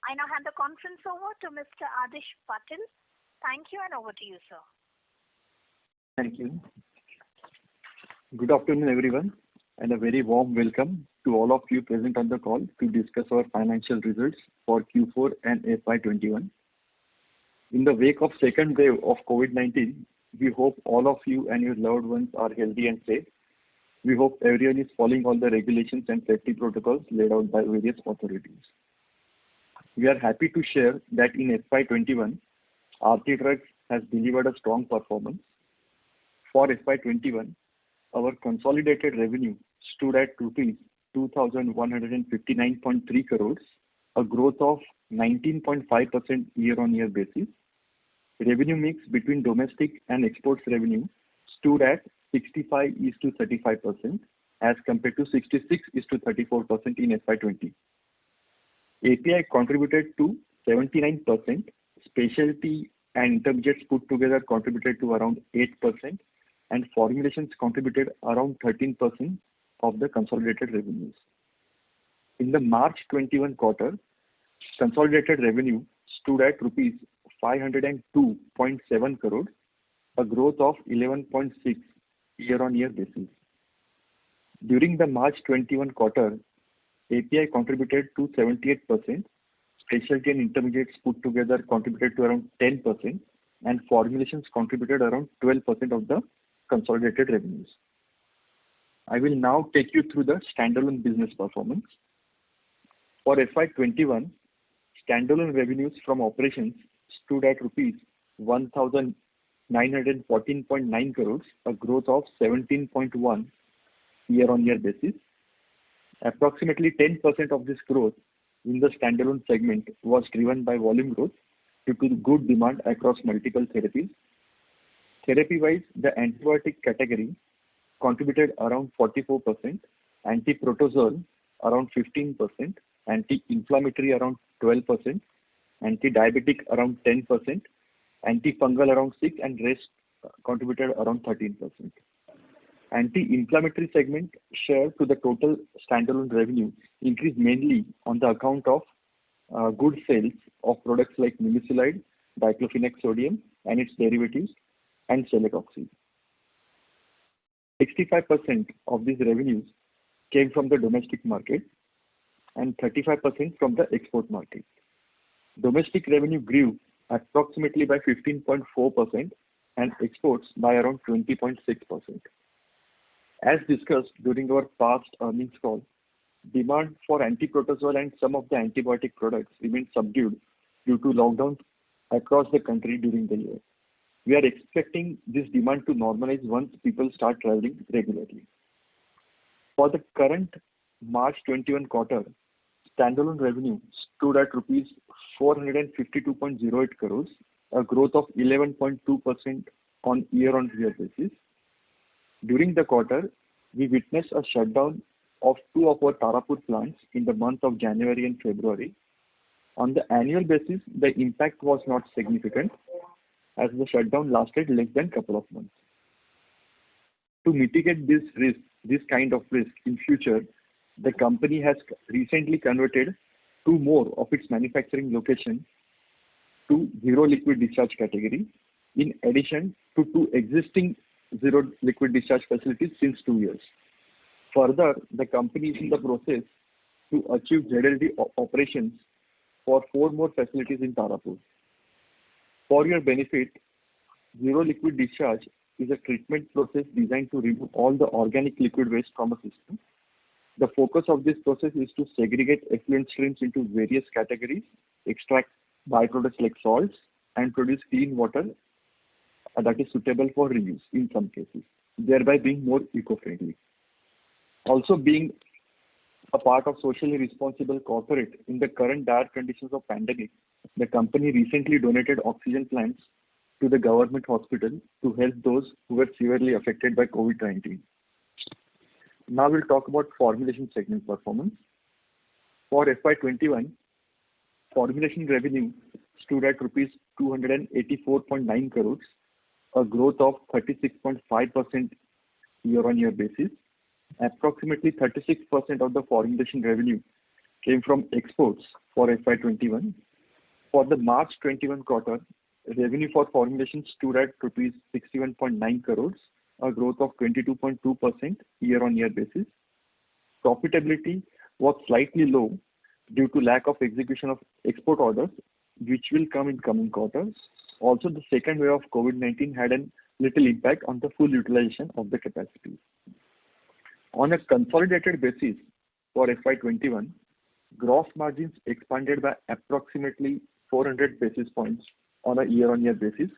I now hand the conference over to Mr. Adish Patil. Thank you, and over to you, sir. Thank you. Good afternoon, everyone, and a very warm welcome to all of you present on the call to discuss our financial results for Q4 and FY21. In the wake of second wave of COVID-19, we hope all of you and your loved ones are healthy and safe. We hope everyone is following all the regulations and safety protocols laid out by various authorities. We are happy to share that in FY21, Aarti Drugs has delivered a strong performance. For FY21, our consolidated revenue stood at rupees 2,159.3 crores, a growth of 19.5% year-on-year basis. Revenue mix between domestic and exports revenue stood at 65:35% as compared to 66:34% in FY20. API contributed to 79%, specialty and intermediates put together contributed to around 8%, and formulations contributed around 13% of the consolidated revenues. In the March 21 quarter, consolidated revenue stood at rupees 502.7 crores, a growth of 11.6 year-on-year basis. During the March 21 quarter, API contributed to 78%, specialty and intermediates put together contributed to around 10%, and formulations contributed around 12% of the consolidated revenues. I will now take you through the standalone business performance. For FY21, standalone revenues from operations stood at rupees 1,914.9 crores, a growth of 17.1 year-on-year basis. Approximately 10% of this growth in the standalone segment was driven by volume growth due to good demand across multiple therapies. Therapy-wise, the antibiotic category contributed around 44%, anti-protozoal around 15%, anti-inflammatory around 12%, anti-diabetic around 10%, antifungal around 6%, and rest contributed around 13%. Anti-inflammatory segment share to the total standalone revenue increased mainly on the account of good sales of products like nimesulide, diclofenac sodium and its derivatives, and celecoxib. 65% of these revenues came from the domestic market and 35% from the export market. Domestic revenue grew approximately by 15.4% and exports by around 20.6%. As discussed during our past earnings call, demand for anti-protozoal and some of the antibiotic products remained subdued due to lockdowns across the country during the year. We are expecting this demand to normalize once people start traveling regularly. For the current March 21 quarter, standalone revenue stood at rupees 452.08 crores, a growth of 11.2% on year-on-year basis. During the quarter, we witnessed a shutdown of two of our Tarapur plants in the month of January and February. On the annual basis, the impact was not significant as the shutdown lasted less than a couple of months. To mitigate this kind of risk in future, the company has recently converted two more of its manufacturing locations to zero liquid discharge category, in addition to two existing zero liquid discharge facilities since 2 years. Further, the company is in the process to achieve ZLD operations for 4 more facilities in Tarapur. For your benefit, zero liquid discharge is a treatment process designed to remove all the organic liquid waste from a system. The focus of this process is to segregate effluent streams into various categories, extract byproducts like salts, and produce clean water that is suitable for reuse in some cases, thereby being more eco-friendly. Also, being a part of socially responsible corporate in the current dire conditions of pandemic, the company recently donated oxygen plants to the government hospital to help those who were severely affected by COVID-19. Now we'll talk about formulation segment performance. For FY21, formulation revenue stood at rupees 284.9 crores, a growth of 36.5% year-on-year basis. Approximately 36% of the formulation revenue came from exports for FY21. For the March 21 quarter, revenue for formulations stood at rupees 61.9 crores, a growth of 22.2% year-on-year basis. Profitability was slightly low due to lack of execution of export orders, which will come in coming quarters. Also, the second wave of COVID-19 had a little impact on the full utilization of the capacity. On a consolidated basis for FY21, gross margins expanded by approximately 400 basis points on a year-on-year basis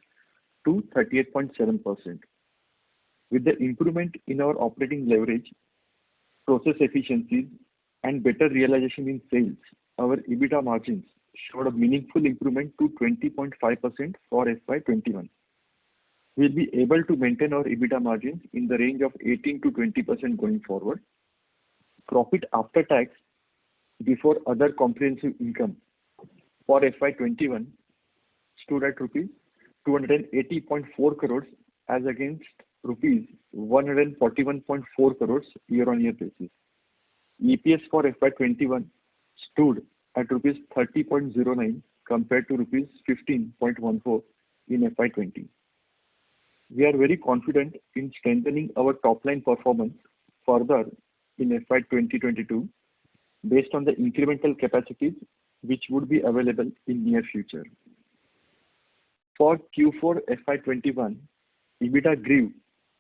to 38.7%. With the improvement in our operating leverage, process efficiencies, and better realization in sales, our EBITDA margins showed a meaningful improvement to 20.5% for FY21. We'll be able to maintain our EBITDA margins in the range of 18 to 20% going forward. Profit after tax before other comprehensive income for FY21 stood at rupees 280.4 crores as against rupees 141.4 crores year-on-year basis. EPS for FY21 stood at rupees 30.09 compared to rupees 15.14 in FY20. We are very confident in strengthening our top-line performance further in FY 2022 based on the incremental capacities which would be available in near future. For Q4 FY21, EBITDA grew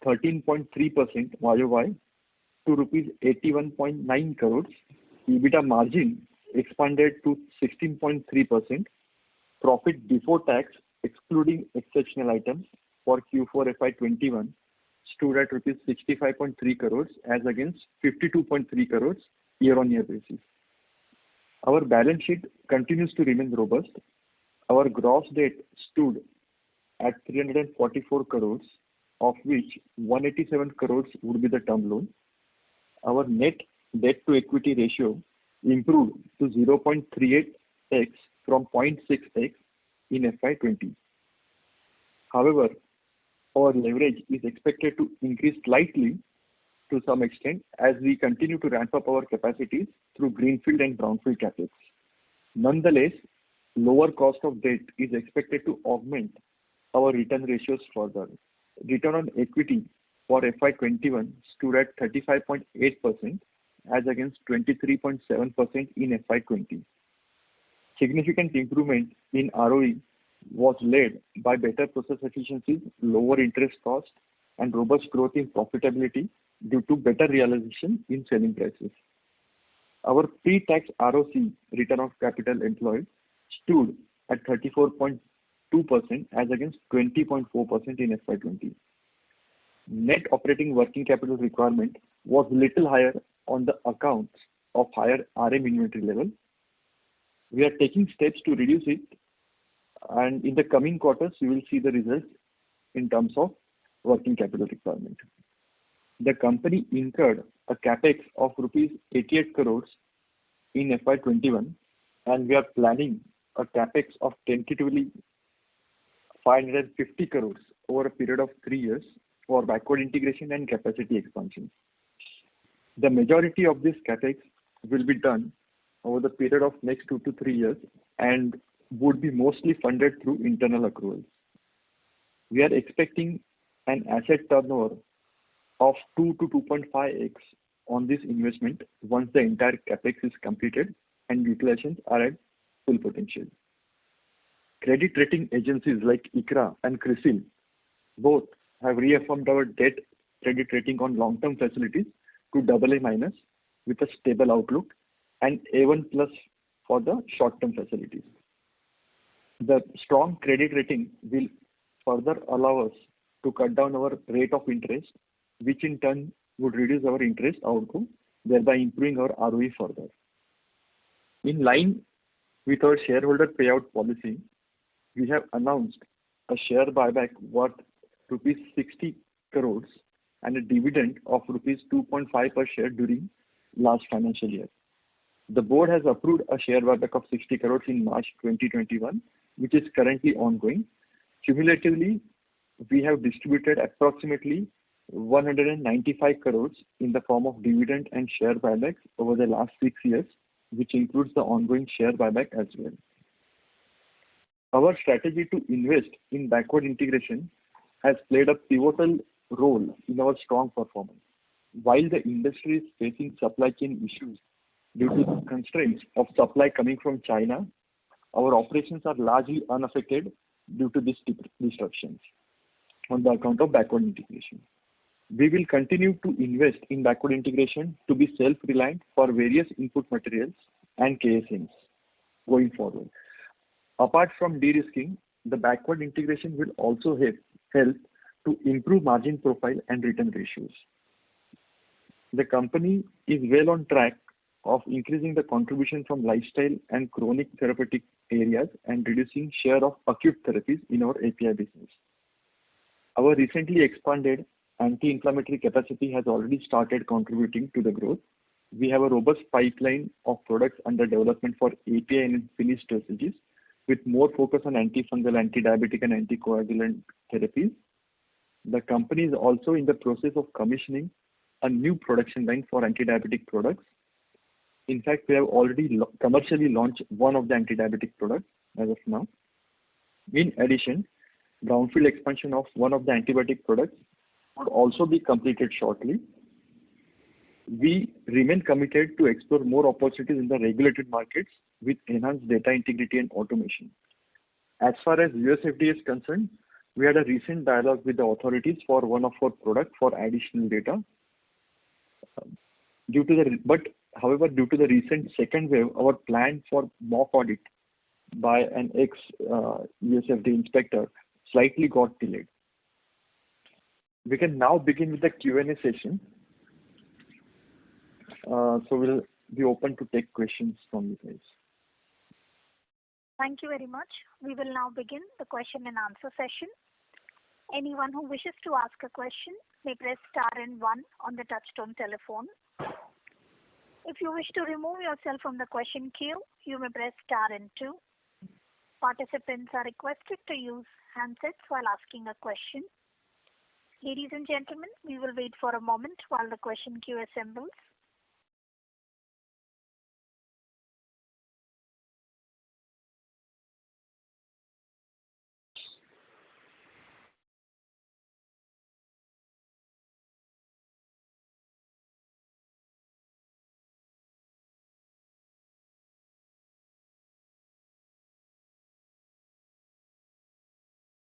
13.3% YOY to rupees 81.9 crores. EBITDA margin expanded to 16.3%. Profit before tax, excluding exceptional items, for Q4 FY21 stood at rupees 65.3 crores as against 52.3 crores year-on-year basis. Our balance sheet continues to remain robust. Our gross debt stood at 344 crores, of which 187 crores would be the term loan. Our net debt to equity ratio improved to 0.38x from 0.6x in FY20. However, our leverage is expected to increase slightly to some extent as we continue to ramp up our capacities through greenfield and brownfield capex. Nonetheless, lower cost of debt is expected to augment our return ratios further. Return on equity for FY21 stood at 35.8% as against 23.7% in FY20. Significant improvement in ROE was led by better process efficiencies, lower interest cost, and robust growth in profitability due to better realization in selling prices. Our pre-tax ROC, return on capital employed, stood at 34.2% as against 20.4% in FY20. Net operating working capital requirement was little higher on the account of higher RM inventory level. We are taking steps to reduce it, and in the coming quarters, you will see the results in terms of working capital requirement. The company incurred a capex of rupees 88 crores in FY21, and we are planning a capex of tentatively 550 crores over a period of 3 years for backward integration and capacity expansion. The majority of this capex will be done over the period of next 2 to 3 years and would be mostly funded through internal accruals. We are expecting an asset turnover of 2 to 2.5x on this investment once the entire capex is completed and utilizations are at full potential. Credit rating agencies like ICRA and CRISIL both have reaffirmed our debt credit rating on long-term facilities to AA- with a stable outlook and A1+ for the short-term facilities. The strong credit rating will further allow us to cut down our rate of interest, which in turn would reduce our interest outgo, thereby improving our ROE further. In line with our shareholder payout policy, we have announced a share buyback worth rupees 60 crores and a dividend of rupees 2.5 per share during last financial year. The board has approved a share buyback of 60 crores in March 2021, which is currently ongoing. Cumulatively, we have distributed approximately 195 crores in the form of dividend and share buybacks over the last 6 years which includes the ongoing share buyback as well. Our strategy to invest in backward integration has played a pivotal role in our strong performance. While the industry is facing supply chain issues due to the constraints of supply coming from China, our operations are largely unaffected due to these disruptions on the account of backward integration. We will continue to invest in backward integration to be self-reliant for various input materials and KSMs going forward. Apart from de-risking, the backward integration will also help to improve margin profile and return ratios. The company is well on track of increasing the contribution from lifestyle and chronic therapeutic areas and reducing share of acute therapies in our API business. Our recently expanded anti-inflammatory capacity has already started contributing to the growth. We have a robust pipeline of products under development for API and finished dosages, with more focus on antifungal, anti-diabetic, and anticoagulant therapies. The company is also in the process of commissioning a new production line for anti-diabetic products. In fact, we have already commercially launched one of the anti-diabetic products as of now. In addition, brownfield expansion of one of the antibiotic products would also be completed shortly. We remain committed to explore more opportunities in the regulated markets with enhanced data integrity and automation. As far as US FDA is concerned, we had a recent dialogue with the authorities for one of our products for additional data. However, due to the recent second wave, our plan for mock audit by an ex-US FDA inspector slightly got delayed. We can now begin with the Q&A session. So we'll be open to take questions from you guys. Thank you very much. We will now begin the question and answer session. Anyone who wishes to ask a question may press star and 1 on the touchtone telephone. If you wish to remove yourself from the question queue, you may press star and 2. Participants are requested to use handsets while asking a question. Ladies and gentlemen, we will wait for a moment while the question queue assembles.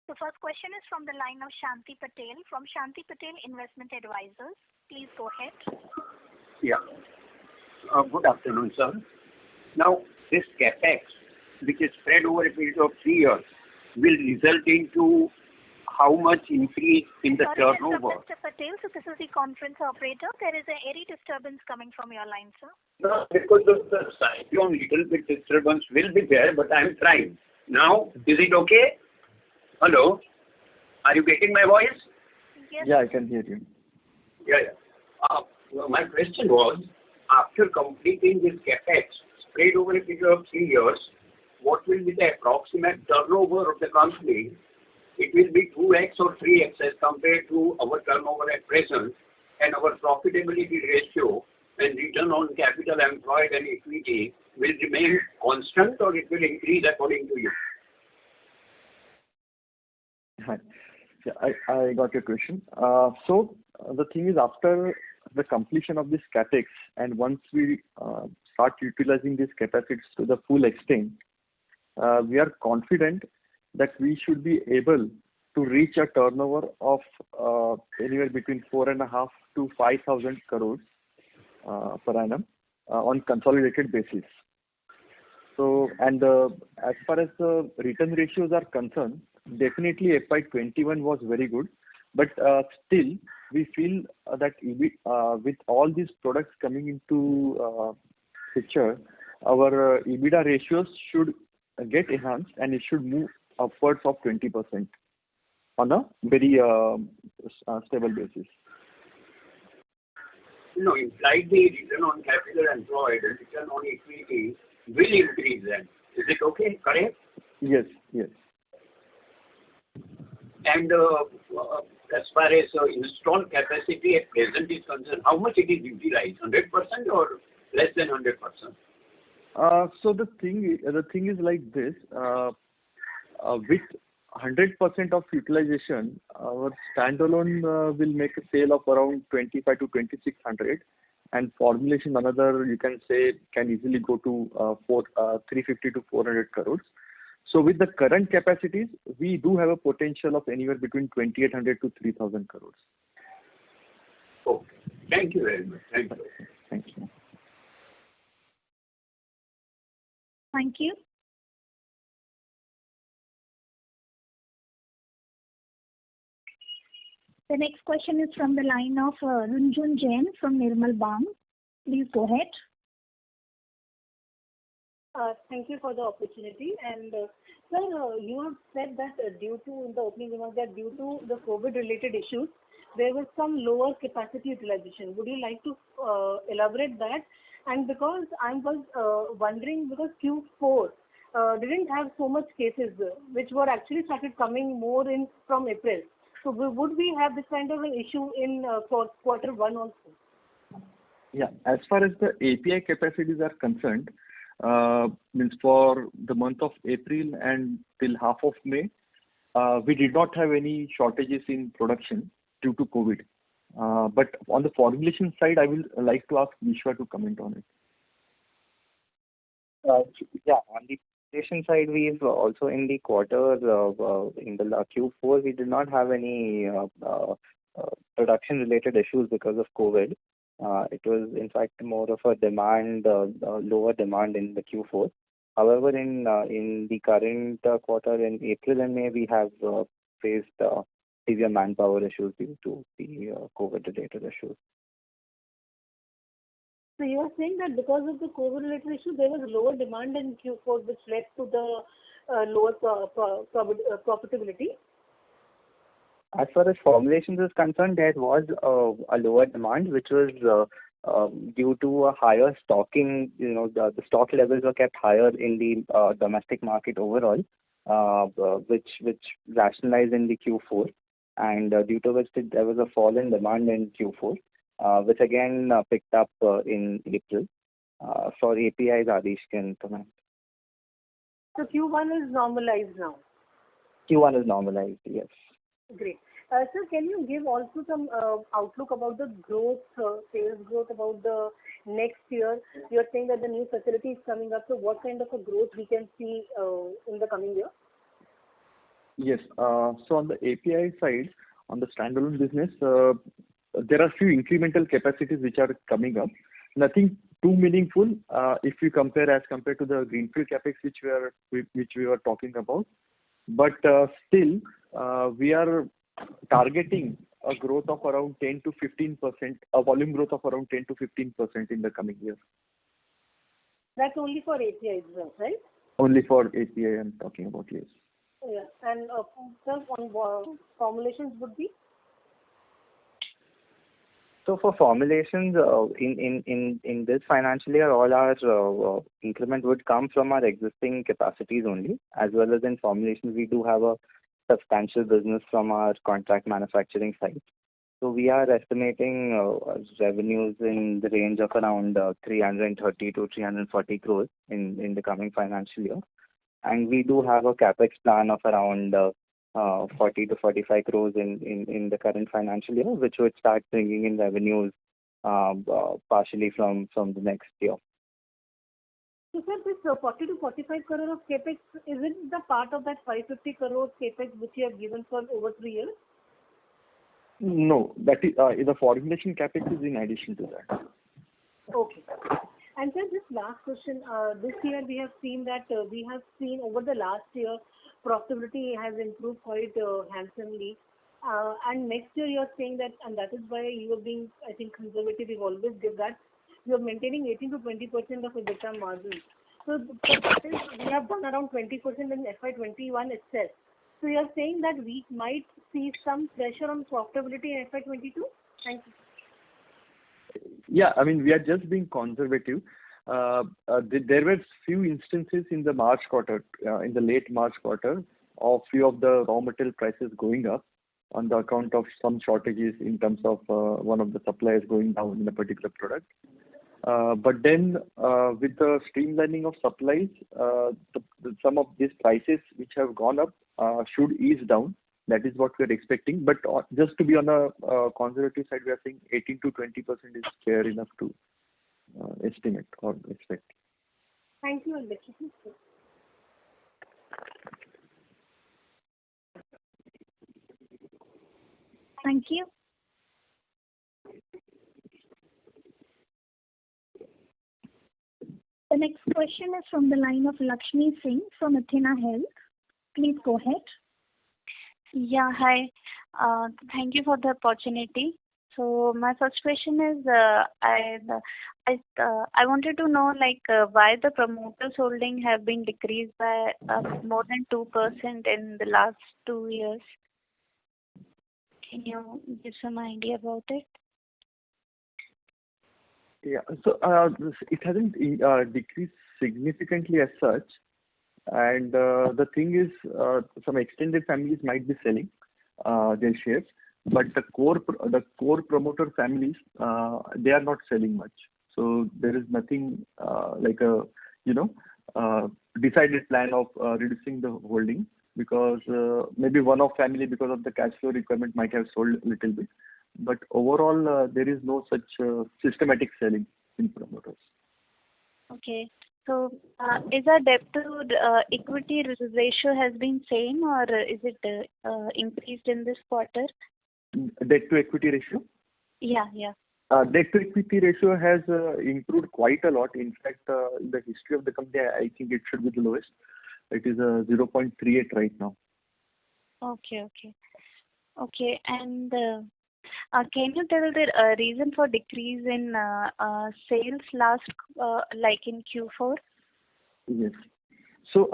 The first question is from the line of Shanti Patel from Shanti Patel Investment Advisors. Please go ahead. Yeah. Good afternoon, sir. Now, this capex, which is spread over a period of 3 years, will result into how much increase in the turnover? Mr. Patel, so this is the conference operator. There is a airy disturbance coming from your line, sir. No, because of the cyclone, little bit disturbance will be there, but I am trying. Now, is it okay? Hello? Are you getting my voice? Yes. Yeah, I can hear you. Yeah. My question was, after completing this capex spread over a period of 3 years, what will be the approximate turnover of the company? It will be 2x or 3x as compared to our turnover at present, and our profitability ratio and return on capital employed and equity will remain constant, or it will increase according to you? Hi. Yeah, I got your question. So the thing is, after the completion of this capex, and once we start utilizing these capacities to the full extent, we are confident that we should be able to reach a turnover of anywhere between 4.5 to 5,000 crores per annum on consolidated basis. So, and as far as the return ratios are concerned, definitely FY21 was very good, but still we feel that with all these products coming into picture, our EBITDA ratios should get enhanced and it should move upwards of 20% on a very stable basis. No, implied the return on capital employed and return on equity will increase then. Is it okay? Correct? Yes. And as far as installed capacity at present is concerned, how much it is utilized? 100% or less than 100%? So the thing is like this. With 100% of utilization, our standalone will make a sale of around 25 to 2600, and formulation another, you can say, can easily go to 350 to 400 crores. So with the current capacities, we do have a potential of anywhere between 2800 to 3000 crores. Okay. Thank you very much. Thank you. Thank you. Thank you. The next question is from the line of Runjhun Jain from Nirmal Bang. Please go ahead. Thank you for the opportunity. And sir, you have said that due to, in the opening remarks, that due to the COVID-related issues, there was some lower capacity utilization. Would you like to elaborate that? And because I was wondering, because Q4 didn't have so much cases, which were actually started coming more in from April. So would we have this kind of an issue in quarter one also? Yeah, as far as the API capacities are concerned, means for the month of April and till half of May, we did not have any shortages in production due to COVID. But on the formulation side, I will like to ask Vishwa to comment on it. Yeah, on the formulation side, we've also in the quarter, in the Q4, we did not have any production-related issues because of COVID. It was, in fact, more of a demand, lower demand in the Q4. However, in the current quarter, in April and May, we have faced severe manpower issues due to the COVID-related issues. So you are saying that because of the COVID-related issue, there was lower demand in Q4, which led to the lower profitability? As far as formulations is concerned, there was a lower demand, which was due to a higher stocking. The stock levels were kept higher in the domestic market overall, which rationalized in the Q4, and due to which there was a fall in demand in Q4, which again picked up in April. For APIs, Adish can comment. So Q1 is normalized now? Q1 is normalized, yes. Great. Sir, can you give also some outlook about the growth, sales growth about the next year? You are saying that the new facility is coming up, so what kind of a growth we can see in the coming year? Yes. So on the API side, on the standalone business, there are few incremental capacities which are coming up. Nothing too meaningful if you compared to the greenfield capex which we were talking about. But still, we are targeting a growth of around 10 to 15%, a volume growth of around 10 to 15% in the coming year. That's only for APIs, right? Only for API I'm talking about, yes. Yeah. And sir, on formulations would be? So for formulations, in this financial year, all our increment would come from our existing capacities only, as well as in formulations, we do have a substantial business from our contract manufacturing site. So we are estimating revenues in the range of around 330 to 340 crores in the coming financial year. And we do have a capex plan of around 40 to 45 crores in the current financial year, which would start bringing in revenues partially from the next year. So sir, this 40 to 45 crore of capex, is it the part of that 550 crore capex which you have given for over 3 years? No, that is the formulation capex is in addition to that. Okay. And sir, this last question, this year we have seen over the last year, profitability has improved quite handsomely. And next year you are saying that, and that is why you are being, I think, conservative. You always give that. You are maintaining 18 to 20% of EBITDA margin. So we have done around 20% in FY21 itself. So you are saying that we might see some pressure on profitability in FY22? Thank you. Yeah, I mean, we are just being conservative. There were few instances in the March quarter, in the late March quarter, of few of the raw material prices going up on the account of some shortages in terms of one of the suppliers going down in a particular product. But then, with the streamlining of supplies, some of these prices which have gone up should ease down. That is what we are expecting. But just to be on a conservative side, we are saying 18 to 20% is fair enough to estimate or expect. Thank you, and best wishes. Thank you. The next question is from the line of Lakshmi Singh from Athena Health. Please go ahead. Yeah, hi. Thank you for the opportunity. So my first question is, I wanted to know why the promoters' holding have been decreased by more than 2% in the last 2 years. Can you give some idea about it? Yeah. So it hasn't decreased significantly as such. And the thing is, some extended families might be selling their shares, but the core promoter families, they are not selling much. So there is nothing like a decided plan of reducing the holding, because maybe one of family, because of the cash flow requirement, might have sold a little bit. But overall, there is no such systematic selling in promoters. Okay. So is our debt to equity ratio has been same, or is it increased in this quarter? Debt to equity ratio? Yeah. Debt to equity ratio has improved quite a lot. In fact, in the history of the company, I think it should be the lowest. It is 0.38 right now. Okay. And can you tell the reason for decrease in sales in Q4? Yes. So,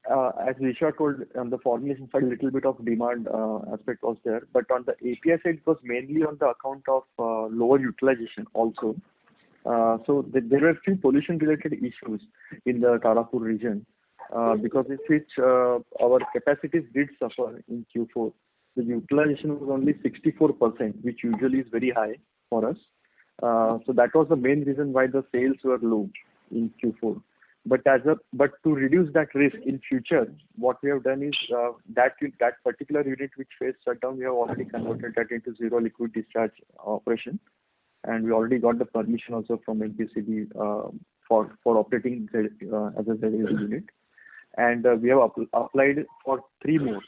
as Visha told, on the formulation side, a little bit of demand aspect was there. But on the API side, it was mainly on the account of lower utilization also. So there were a few pollution-related issues in the Tarapur region, because of which our capacities did suffer in Q4. The utilization was only 64%, which usually is very high for us. So that was the main reason why the sales were low in Q4. But to reduce that risk in future, what we have done is that particular unit which faced shutdown, we have already converted that into zero liquid discharge operation, and we already got the permission also from NPCB for operating as a ZLD unit, and we have applied for 3 more.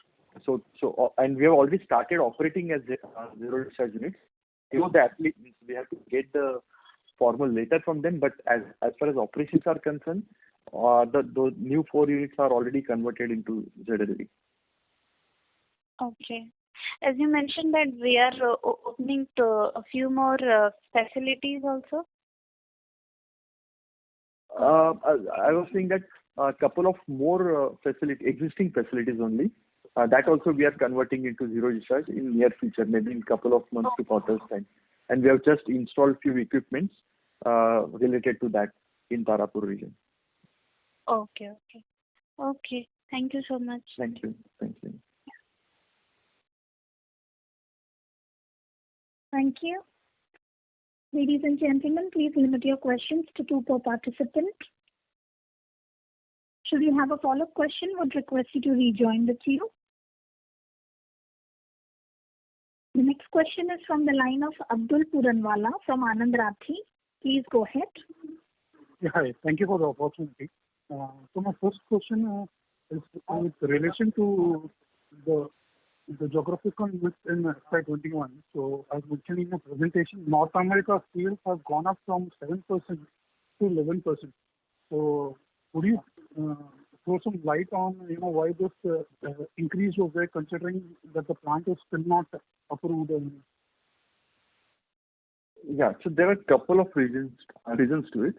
So and we have already started operating as zero discharge units. We have to get the formal letter from them, but as far as operations are concerned, the new 4 units are already converted into ZLD. Okay. As you mentioned that we are opening to a few more facilities also. I was saying that a couple of more existing facilities only. That also we are converting into zero discharge in near future, maybe in couple of months to quarters time. And we have just installed few equipments related to that in Tarapur region. Okay. Thank you so much. Thank you. Thank you. Ladies and gentlemen, please limit your questions to 2 per participant. Should you have a follow-up question, would request you to rejoin the queue. The next question is from the line of Abdul Puranwala from Anand Rathi. Please go ahead. Yeah, hi. Thank you for the opportunity. So my first question is with relation to the geographical mix in FY21. So as mentioned in the presentation, North America sales have gone up from 7% to 11%. So would you throw some light on why this increase was there, considering that the plant is still not approved? Yeah, so there are a couple of reasons to it.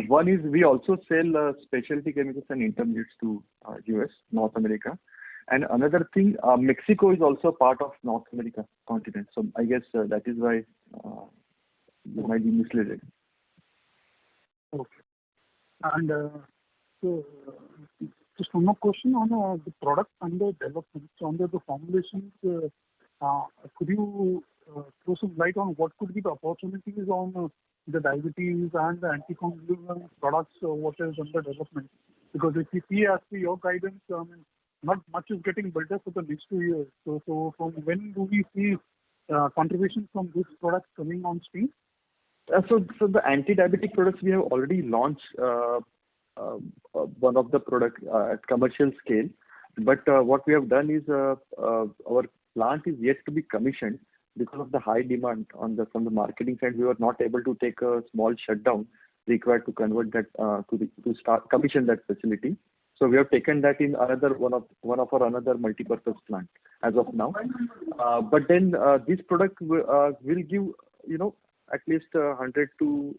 One is we also sell specialty chemicals and intermediates to US, North America. And another thing, Mexico is also part of North America continent. So I guess that is why you might be misled. Okay. And so just one more question on the product under development. So under the formulations, could you throw some light on what could be the opportunities on the diabetes and the anticoagulant products, what is under development? Because if you see as per your guidance, not much is getting built up for the next 2 years. So from when do we see contribution from these products coming on stream? So the anti-diabetic products we have already launched one of the product at commercial scale. But what we have done is our plant is yet to be commissioned because of the high demand from the marketing side. We were not able to take a small shutdown required to convert that to start commission that facility. So we have taken that in one of our another multipurpose plant as of now. But then this product will give at least 100 to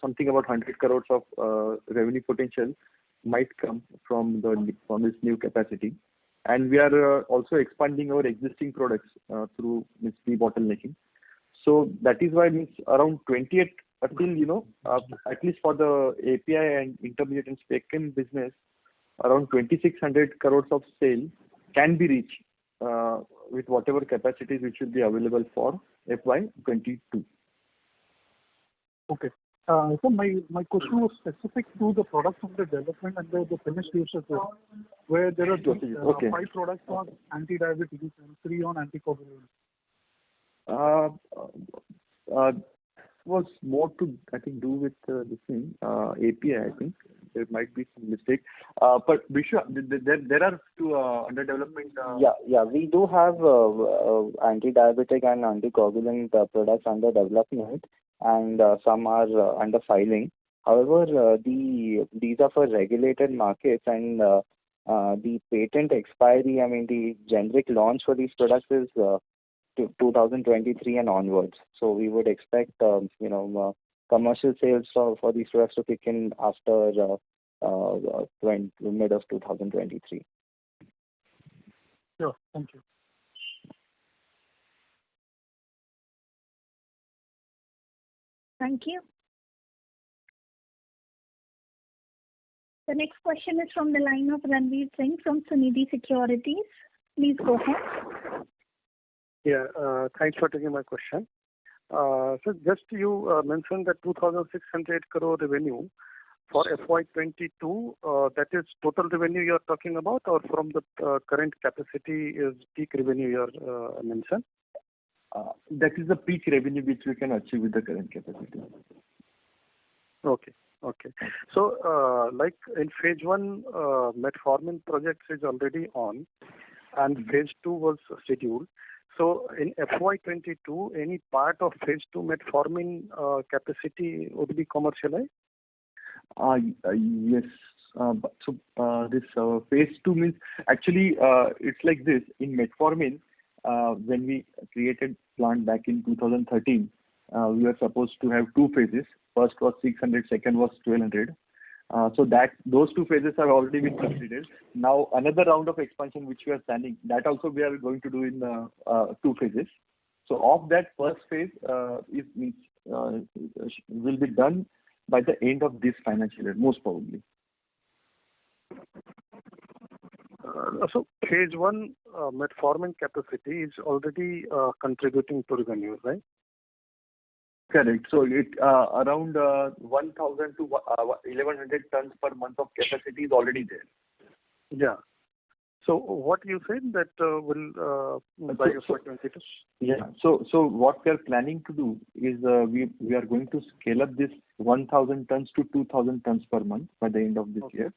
something about 100 crores of revenue potential might come from this new capacity. And we are also expanding our existing products through this debottlenecking. So that is why around 28 until at least for the API and intermediate and spec chem business, around 2,600 crores of sale can be reached with whatever capacities which will be available for FY22. Okay. So my question was specific to the products under development and the finished uses, where there are 5 products on anti-diabetes and 3 on anticoagulant. Was more to, I think, do with this thing, API, I think. There might be some mistake. But Vishwa, there are 2 under development. Yeah, we do have anti-diabetic and anticoagulant products under development, and some are under filing. However, these are for regulated markets, and the patent expiry, the generic launch for these products is 2023 and onwards. So we would expect commercial sales for these products to kick in after mid of 2023. Sure, thank you. Thank you. The next question is from the line of Ranveer Singh from Sunidhi Securities. Please go ahead. Yeah, thanks for taking my question. So just you mentioned that 2,600 crore revenue for FY22, that is total revenue you are talking about, or from the current capacity is peak revenue you are mentioned? That is the peak revenue which we can achieve with the current capacity. Okay. So, like in phase 1, metformin projects is already on, and phase 2 was scheduled. So in FY22, any part of phase 2 metformin capacity would be commercialized? Yes. So this phase 2 means actually it's like this. In metformin, when we created plant back in 2013, we were supposed to have 2 phases. First was 600, second was 1200. So those 2 phases have already been completed. Now another round of expansion which we are planning, that also we are going to do in 2 phases. So of that first phase will be done by the end of this financial year, most probably. So phase 1 metformin capacity is already contributing to revenue, right? Correct. So it around 1,000 to 1,100 tons per month of capacity is already there. Yeah. So what you said that will by FY22? Yeah. So what we are planning to do is we are going to scale up this 1,000 tons to 2,000 tons per month by the end of this year,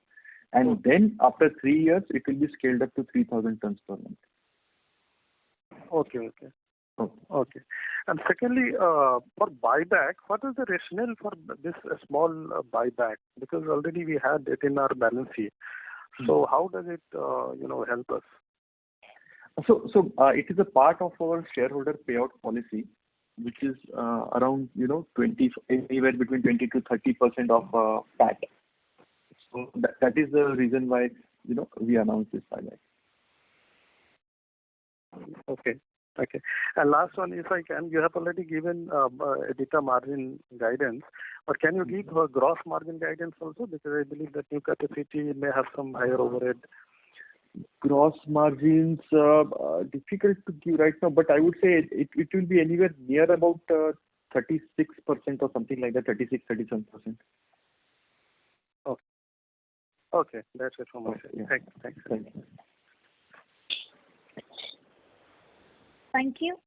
and then after 3 years it will be scaled up to 3,000 tons per month. Okay. And secondly, for buyback, what is the rationale for this small buyback? Because already we had it in our balance sheet. So how does it, help us? So it is a part of our shareholder payout policy, which is around 20, anywhere between 20 to 30% of PAT. So that is the reason why we announced this buyback. Okay. And last one, if I can, you have already given EBITDA margin guidance, but can you give a gross margin guidance also? Because I believe that new capacity may have some higher overhead. Gross margins, difficult to give right now, but I would say it will be anywhere near about 36% or something like that, 37%. Okay, that's it from my Okay, side. yeah. Thanks. Thank you. Thank you.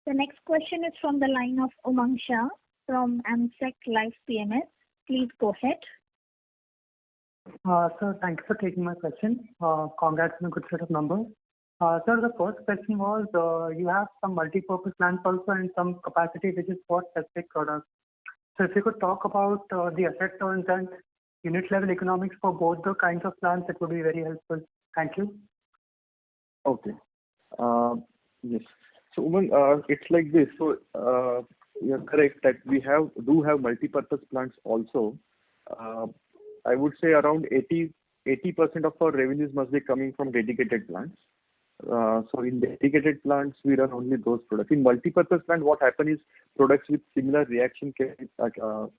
The next question is from the line of Umang Shah from AMSEC Life PMS. Please go ahead. Sir, thank you for taking my question. Congrats on a good set of numbers. Sir, the first question was, you have some multi-purpose plants also and some capacity which is for specific products. So if you could talk about the asset turns and unit level economics for both the kinds of plants, it would be very helpful. Thank you. Okay. Yes. So, Umang, it's like this. So, you're correct that we do have multi-purpose plants also. I would say around 80% of our revenues must be coming from dedicated plants. So in dedicated plants, we run only those products. In multi-purpose plant, what happens is products with similar reaction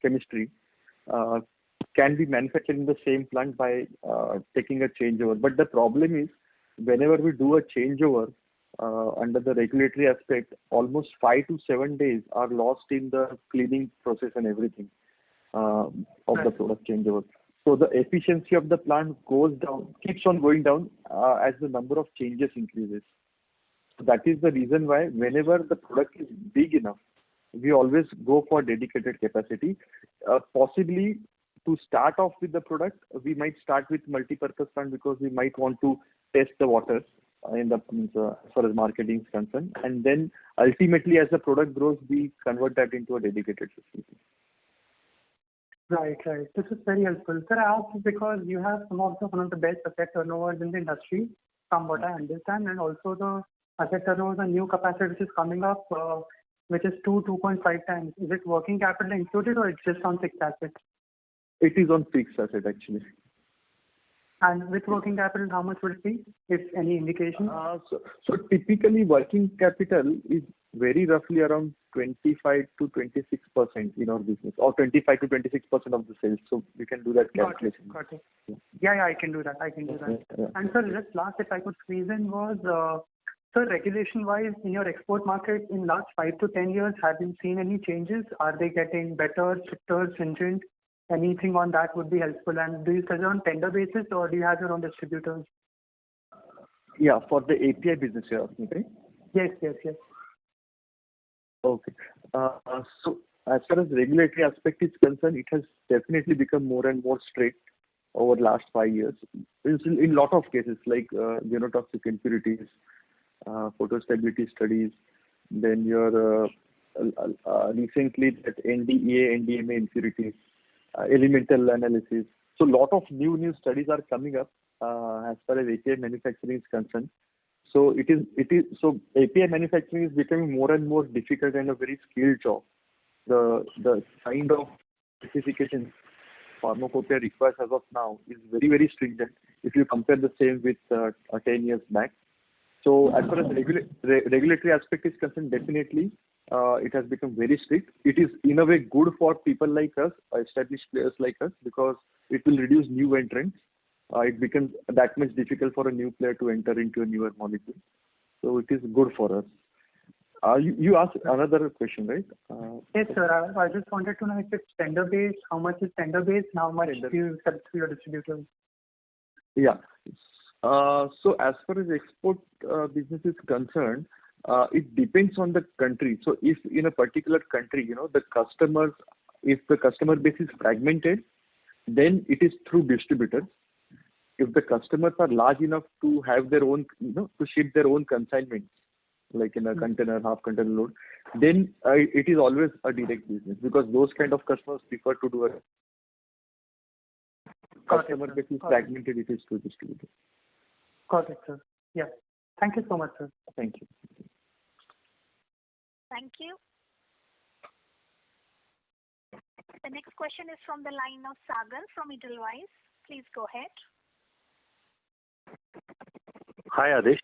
chemistry can be manufactured in the same plant by taking a changeover. But the problem is, whenever we do a changeover under the regulatory aspect, almost 5 to 7 days are lost in the cleaning process and everything of the product changeover. So the efficiency of the plant keeps on going down as the number of changes increases. That is the reason why whenever the product is big enough, we always go for dedicated capacity. Possibly to start off with the product, we might start with multi-purpose plant because we might want to test the waters as far as marketing is concerned. And then ultimately as the product grows, we convert that into a dedicated facility. Right. This is very helpful. Sir, I asked because you have one of the best asset turnovers in the industry, from what I understand, and also the asset turnover, the new capacity which is coming up, which is 2.5 times. Is it working capital included or it's just on fixed assets? It is on fixed asset actually. And with working capital, how much would it be, if any indication? So typically working capital is very roughly around 25 to 26% in our business, or 25 to 26% of the sales. So you can do that calculation. Got it. Yeah, I can do that. Yeah. And sir, just last, if I could squeeze in, was sir, regulation-wise in your export market in last 5 to 10 years, have you seen any changes? Are they getting better, stricter, stringent? Anything on that would be helpful. And do you sell on tender basis or do you have your own distributors? Yeah, for the API business you're asking, right? Yes. Okay. So as far as regulatory aspect is concerned, it has definitely become more and more strict over the last 5 years. In lot of cases like genotoxic impurities, photostability studies, then your recently that NDEA, NDMA impurities, elemental analysis. So lot of new studies are coming up as far as API manufacturing is concerned. So so API manufacturing is becoming more and more difficult and a very skilled job. The kind of specifications pharmacopoeia requires as of now is very, very stringent if you compare the same with 10 years back. So as far as regulatory aspect is concerned, definitely it has become very strict. It is in a way good for people like us, established players like us, because it will reduce new entrants. It becomes that much difficult for a new player to enter into a newer molecule. So it is good for us. You asked another question, right? Yes, sir. I just wanted to know if it's tender based, how much is tender based, and how much do you sell to your distributors? Yeah. So as far as export business is concerned, it depends on the country. So if in a particular country, if the customer base is fragmented, then it is through distributors. If the customers are large enough to have their own, to ship their own consignments, like in a container, half container load, then it is always a direct business, because those kind of customers prefer to do a customer base is fragmented, it is through distributors. Got it, sir. Yeah. Thank you so much, sir. Thank you. Thank you. The next question is from the line of Sagar from Edelweiss. Please go ahead. Hi, Adesh.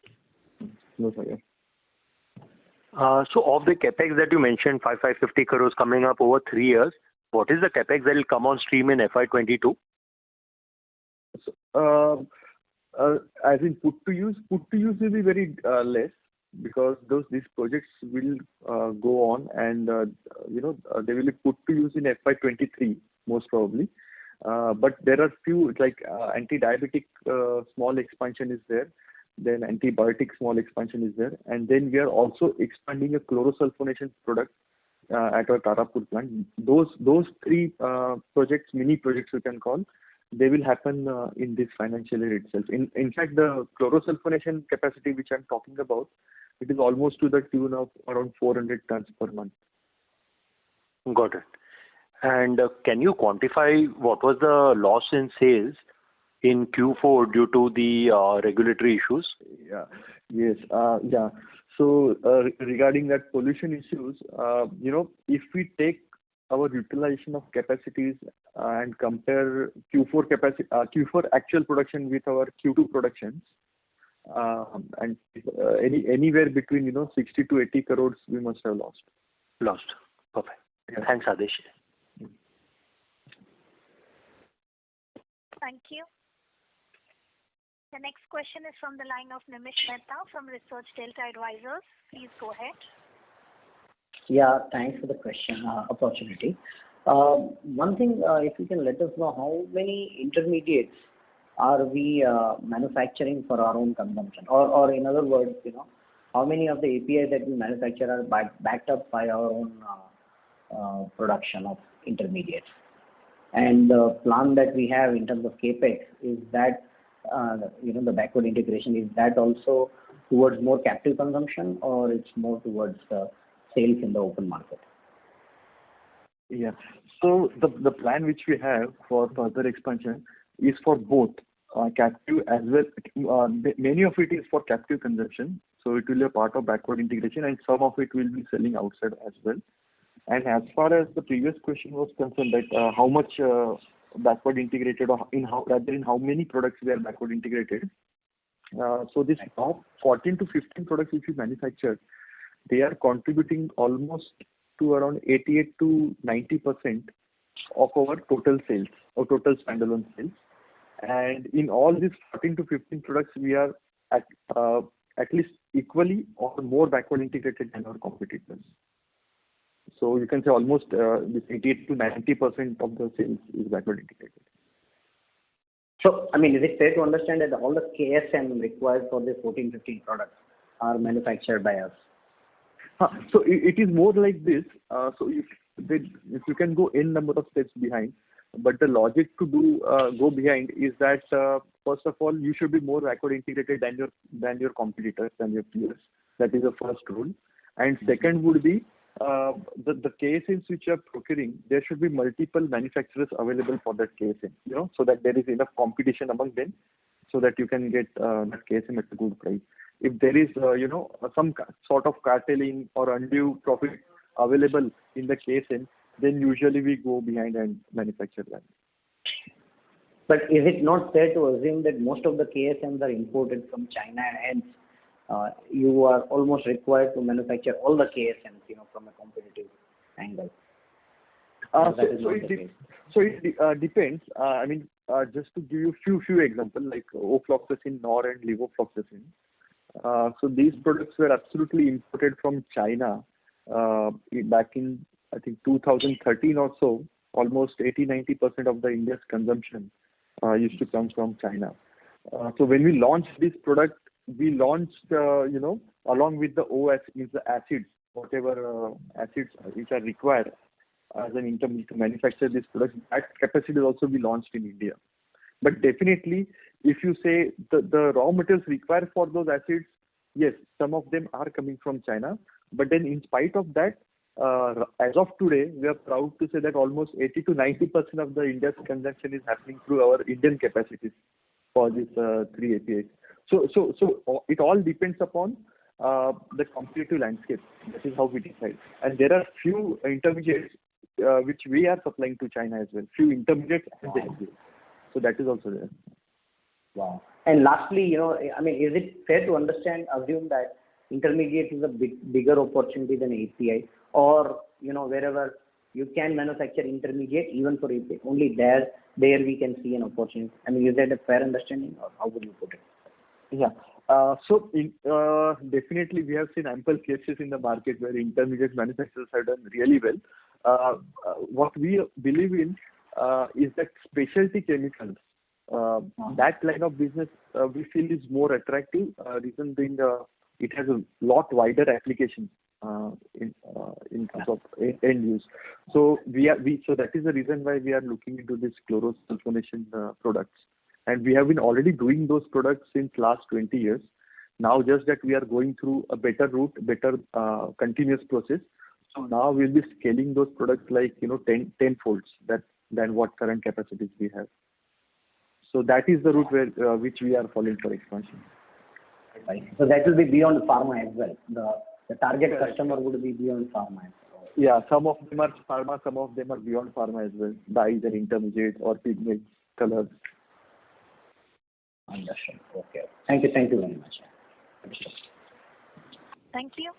No, Sagar. So of the capex that you mentioned, 550 crores coming up over 3 years, what is the capex that will come on stream in FY22? As in put to use will be very less. because these projects will go on, and they will be put to use in FY23 most probably. But there are few, like anti-diabetic small expansion is there, then antibiotic small expansion is there, and then we are also expanding a chlorosulfonation product at our Tarapur plant. Those three projects, mini projects you can call, they will happen in this financial year itself. In fact, the chlorosulfonation capacity which I'm talking about, it is almost to the tune of around 400 tons per month. Got it. And can you quantify what was the loss in sales in Q4 due to the regulatory issues? Yes. So regarding that pollution issues, if we take our utilization of capacities and compare Q4 actual production with our Q2 productions, and anywhere between 60 to 80 crores we must have lost. Perfect. Yeah. Thanks, Adesh. Thank you. The next question is from the line of Nimish Mehta from Research Delta Advisors. Please go ahead. Yeah, thanks for the opportunity. One thing, if you can let us know how many intermediates are we manufacturing for our own consumption, or in other words, how many of the APIs that we manufacture are backed up by our own production of intermediates, and the plan that we have in terms of capex, is that the backward integration, is that also towards more captive consumption, or it's more towards sales in the open market? Yeah. So the plan which we have for further expansion is for both captive as well. Many of it is for captive consumption, so it will be a part of backward integration, and some of it will be selling outside as well. And as far as the previous question was concerned, that how much backward integrated, or in how many products we are backward integrated. So this top 14 to 15 products which we manufacture, they are contributing almost to around 88 to 90% of our total sales, or total standalone sales. And in all these 14 to 15 products, we are at least equally or more backward integrated than our competitors. So you can say almost this 88 to 90% of the sales is backward integrated. So, is it fair to understand that all the KSM required for the 14, 15 products are manufactured by us? So it is more like this. So if you can go n number of steps behind, but the logic to go behind is that first of all, you should be more backward integrated than your competitors, than your peers. That is the first rule. And second would be the KSMs which you are procuring, there should be multiple manufacturers available for that KSM, so that there is enough competition among them, so that you can get that KSM at a good price. If there is, some sort of cartelling or undue profit available in the KSM, then usually we go behind and manufacture that. But is it not fair to assume that most of the KSMs are imported from China, and hence you are almost required to manufacture all the KSMs, from a competitive angle? So it depends. Just to give you few examples, like ofloxacin, nor and levofloxacin. So these products were absolutely imported from China back in, I think, 2013 or so. Almost 80-90% of the India's consumption used to come from China. So when we launched this product, we launched, along with the OS, means the acids, whatever acids which are required as an intermediate to manufacture this product, that capacity will also be launched in India. But definitely, if you say the raw materials required for those acids, yes, some of them are coming from China. But then in spite of that, as of today, we are proud to say that almost 80 to 90% of the India's consumption is happening through our Indian capacities for these three APIs. So it all depends upon the competitive landscape. That is how we decide. And there are few intermediates which we are supplying to China as well. Few intermediates and the APIs. So that is also there. Wow. And lastly, is it fair to assume that intermediate is a bigger opportunity than API, or wherever you can manufacture intermediate even for API, only there we can see an opportunity? Is that a fair understanding, or how would you put it? Yeah. Definitely we have seen ample cases in the market where intermediate manufacturers have done really well. What we believe in is that specialty chemicals, that line of business we feel is more attractive. Reason being, it has a lot wider application in terms of end use. So that is the reason why we are looking into this chlorosulfonation products. And we have been already doing those products since last 20 years. Now just that we are going through a better route, better continuous process. So now we'll be scaling those products like 10 folds than what current capacities we have. So that is the route where which we are following for expansion. Right. So that will be beyond pharma as well. The target customer would be beyond pharma as well. Yeah, some of them are pharma, some of them are beyond pharma as well. Dyes and intermediates or pigments, colors. Understood. Okay. Thank you very much. Understood. Thank you.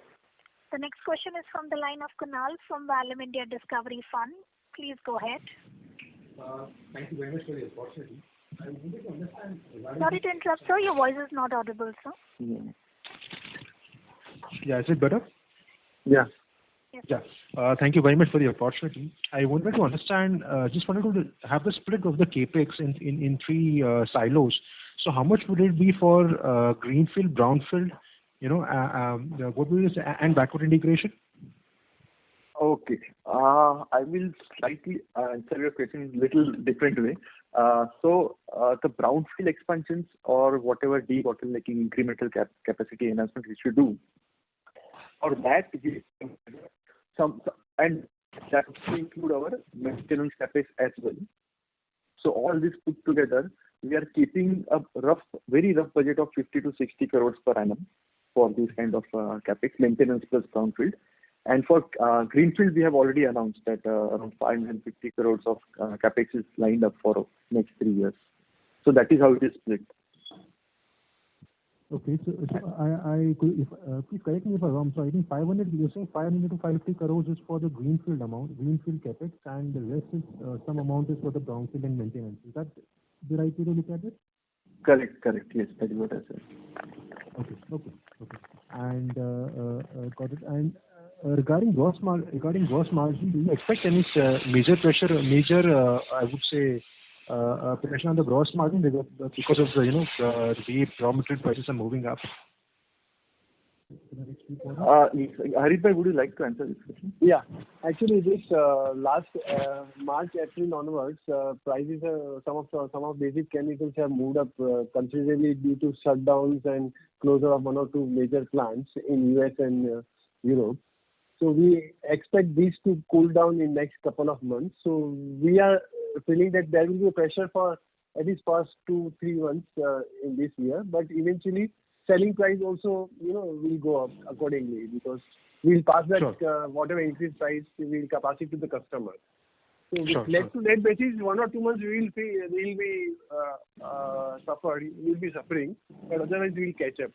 The next question is from the line of Kunal from Valum India Discovery Fund. Please go ahead. Thank you very much for the opportunity. I wanted to understand. Sorry to interrupt, sir. Your voice is not audible, sir. Yeah, is it better? Yeah. Yes. Yeah. Thank you very much for the opportunity. I wanted to understand, just wanted to have the split of the capex in three silos. So how much would it be for greenfield, brownfield, what will this and backward integration? Okay. I will slightly answer your question in a little different way. So the brownfield expansions or whatever debottlenecking incremental capacity enhancement which we do, for that and that will include our maintenance capex as well. So all this put together, we are keeping a very rough budget of 50 to 60 crores per annum for this kind of capex, maintenance plus brownfield. And for greenfield, we have already announced that around 550 crores of capex is lined up for next 3 years. So that is how it is split. Okay, so I could, please correct me if I'm wrong. So I think 500, you're saying 500 to 550 crores is for the greenfield capex, and the rest is some amount is for the brownfield and maintenance. Is that the right way to look at it? Correct. Yes, that is what I said. Okay. And got it. And regarding gross margin, do you expect any major pressure, I would say, pressure on the gross margin because of the raw material prices are moving up? Harit, would you like to answer this question? Yeah. Actually, this last March, April onwards, prices some of basic chemicals have moved up considerably due to shutdowns and closure of one or two major plants in US and Europe. So we expect these to cool down in next couple of months. So we are feeling that there will be a pressure for at least first 2-3 months in this year, but eventually selling price also will go up accordingly because we'll pass that whatever increased price we'll pass it to the customer. So with net to net basis, 1 or 2 months we'll be suffering, but otherwise we'll catch up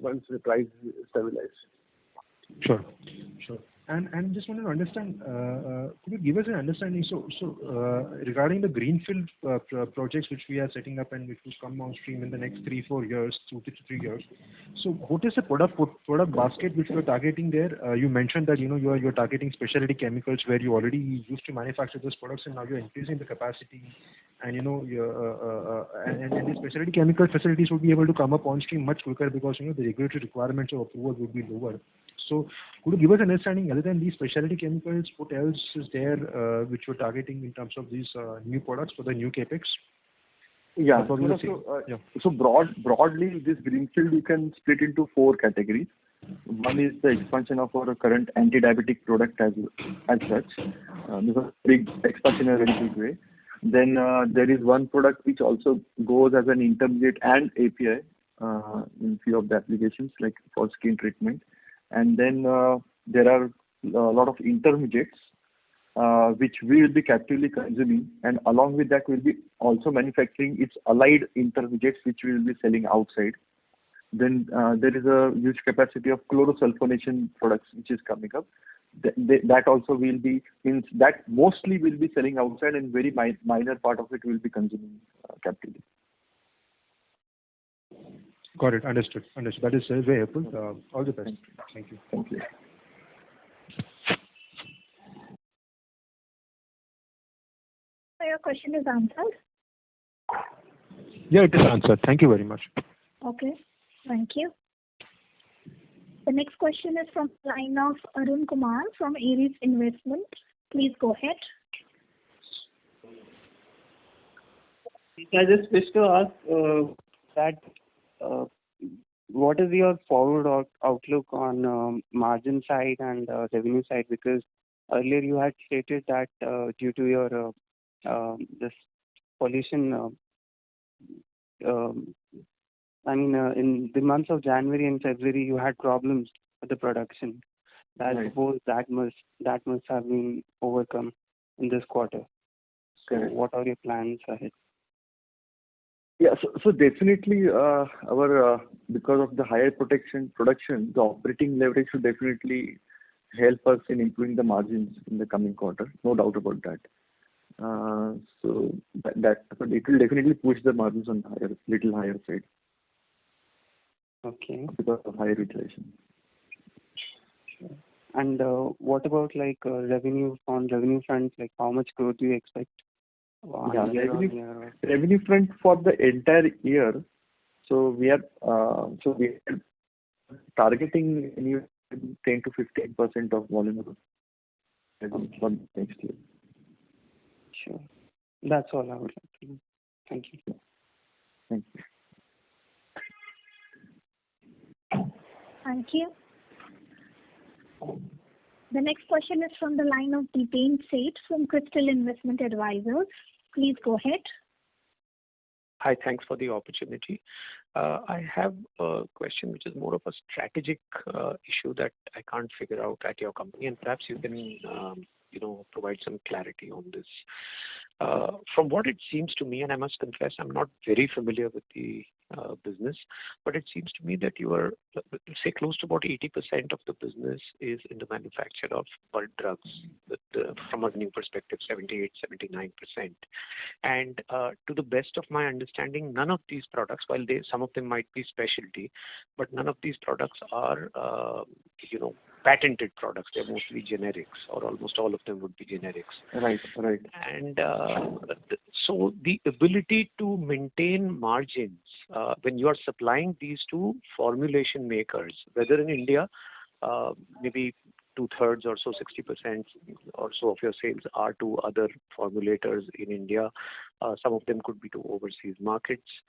once the price stabilizes. Sure. And just wanted to understand, could you give us an understanding? So regarding the greenfield projects which we are setting up and which will come on stream in the next 3-4 years, 2 to 3 years. So what is the product basket which you are targeting there? You mentioned that you're targeting specialty chemicals where you already used to manufacture those products and now you're increasing the capacity, and and the specialty chemical facilities will be able to come up on stream much quicker because the regulatory requirements of approval would be lower. So could you give us an understanding, other than these specialty chemicals, what else is there which you're targeting in terms of these new products for the new capex? Yeah. So broadly, this greenfield you can split into 4 categories. One is the expansion of our current anti-diabetic product as such. This is a big expansion in a very big way. Then there is one product which also goes as an intermediate and API in few of the applications like for skin treatment. And then there are a lot of intermediates which we will be captively consuming, and along with that we'll be also manufacturing its allied intermediates which we will be selling outside. Then there is a huge capacity of chlorosulfonation products which is coming up. That also will be, that mostly will be selling outside, and very minor part of it will be consuming captively. Got it. Understood. Understood. That is very helpful. All the best. Thank you. Thank you. So your question is answered? Yeah, it is answered. Thank you very much. Okay. Thank you. The next question is from the line of Arun Kumar from Aries Investment. Please go ahead. I just wish to ask what is your forward outlook on margin side and revenue side? Because earlier you had stated that due to your this pollution, in the months of January and February, you had problems with the production. I suppose that must have been overcome in this quarter. So, what are your plans ahead? Yeah, so definitely our because of the higher production, the operating leverage should definitely help us in improving the margins in the coming quarter. No doubt about that. So that but it will definitely push the margins on little higher side. Okay. Because of higher utilization. Sure. And what about revenue front? Like how much growth do you expect? Revenue front for the entire year. So we are targeting 10 to 15% of volume growth for next year. Sure. That's all I would like to know. Thank you. Thank you. Thank you. The next question is from the line of Deepen Seth from Crystal Investment Advisors. Please go ahead. Hi, thanks for the opportunity. I have a question which is more of a strategic issue that I can't figure out at your company, and perhaps you can, provide some clarity on this. From what it seems to me, and I must confess, I'm not very familiar with the business, but it seems to me that you are, say, close to about 80% of the business is in the manufacture of bulk drugs, from a new perspective, 78, 79%. And to the best of my understanding, none of these products, while some of them might be specialty, but none of these products are, patented products. They're mostly generics, or almost all of them would be generics. Right. And so the ability to maintain margins when you are supplying these to formulation makers, whether in India, maybe 2/3 or so, 60% or so of your sales are to other formulators in India. Some of them could be to overseas markets.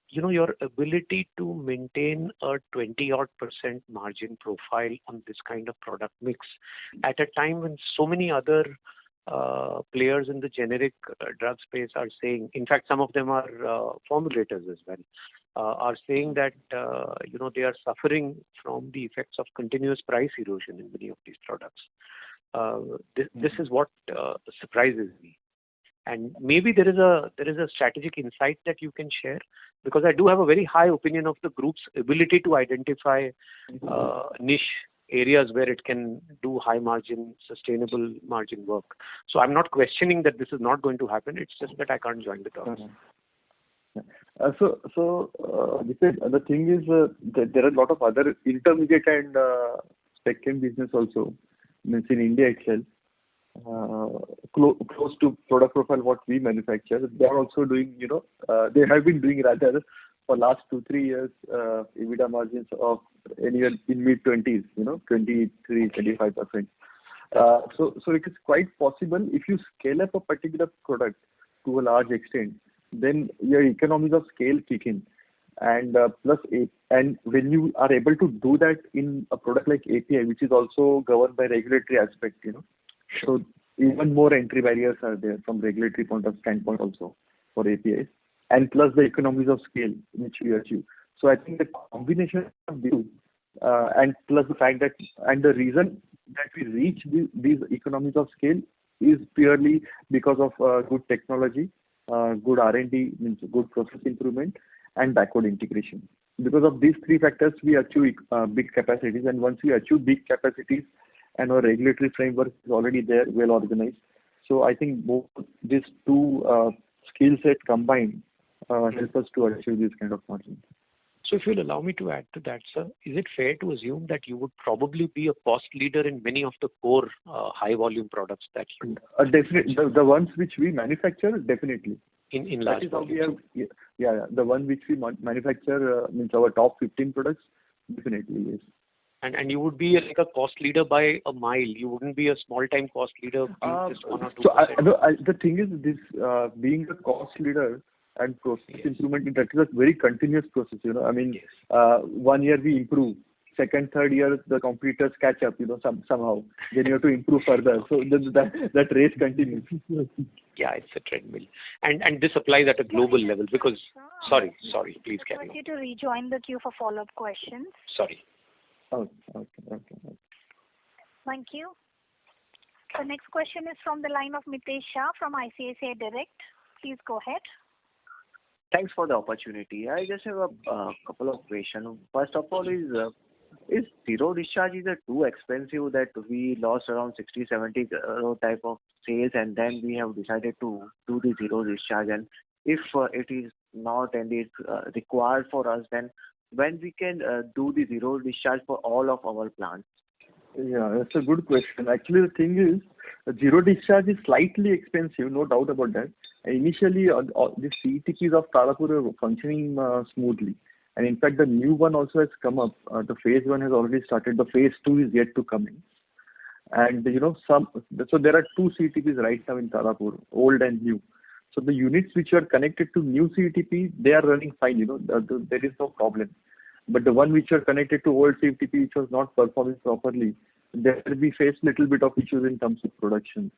Your ability to maintain a 20-odd% margin profile on this kind of product mix at a time when so many other players in the generic drug space are saying, in fact, some of them are formulators as well, are saying that they are suffering from the effects of continuous price erosion in many of these products. This is what surprises me. And maybe there is a strategic insight that you can share, because I do have a very high opinion of the group's ability to identify niche areas where it can do high margin, sustainable margin work. So I'm not questioning that this is not going to happen. It's just that I can't join the dots. The thing is that there are a lot of other intermediate and spec chem business also, means in India itself. Close to product profile what we manufacture, they are also doing, they have been doing rather for last 2-3 years EBITDA margins of anywhere in mid-20s, 23-25%. So it is quite possible if you scale up a particular product to a large extent, then your economies of scale kick in, and and when you are able to do that in a product like API, which is also governed by regulatory aspect, So even more entry barriers are there from regulatory standpoint also for APIs, and plus the economies of scale which we achieve. So I think the combination of these and plus the fact that, and the reason that we reach these economies of scale is purely because of good technology, good R&D, means good process improvement, and backward integration. Because of these three factors, we achieve big capacities, and once we achieve big capacities, and our regulatory framework is already there, well organized. So I think both these two skill sets combined help us to achieve this kind of margin. So if you'll allow me to add to that, sir, is it fair to assume that you would probably be a cost leader in many of the core high volume products that you Definitely. The ones which we manufacture, definitely. in large That is how we volumes? have, yeah. The one which we manufacture, means our top 15 products, definitely, yes. And you would be like a cost leader by a mile. You wouldn't be a small time cost leader being just 1 or 2%. So the thing is, this being a cost leader and process improvement, that is a very continuous process. I mean, 1 year we improve, second, third year the competitors catch up. Somehow. Then you have to improve further. So that race continues. Yeah, it's a treadmill, and this applies at a global level because. Sorry, please I carry request on. you to rejoin the queue for follow-up questions. Sorry. Okay. Thank you. The next question is from the line of Mitesh Shah from ICICI Direct. Please go ahead. Thanks for the opportunity. I just have a couple of questions. First of all, is zero discharge too expensive that we lost around 60-70 crore type of sales, and then we have decided to do the zero discharge? And if it is not and it's required for us, then when we can do the zero discharge for all of our plants? Yeah, that's a good question. Actually, the thing is, zero discharge is slightly expensive, no doubt about that. Initially, the CTPs of Tarapur are functioning smoothly. And in fact, the new one also has come up. The phase 1 has already started. The phase 2 is yet to come in. And, so there are 2 CTPs right now in Tarapur, old and new. So the units which are connected to new CTP, they are running fine, there is no problem. But the one which are connected to old CTP, which was not performing properly, there we face little bit of issues in terms of production.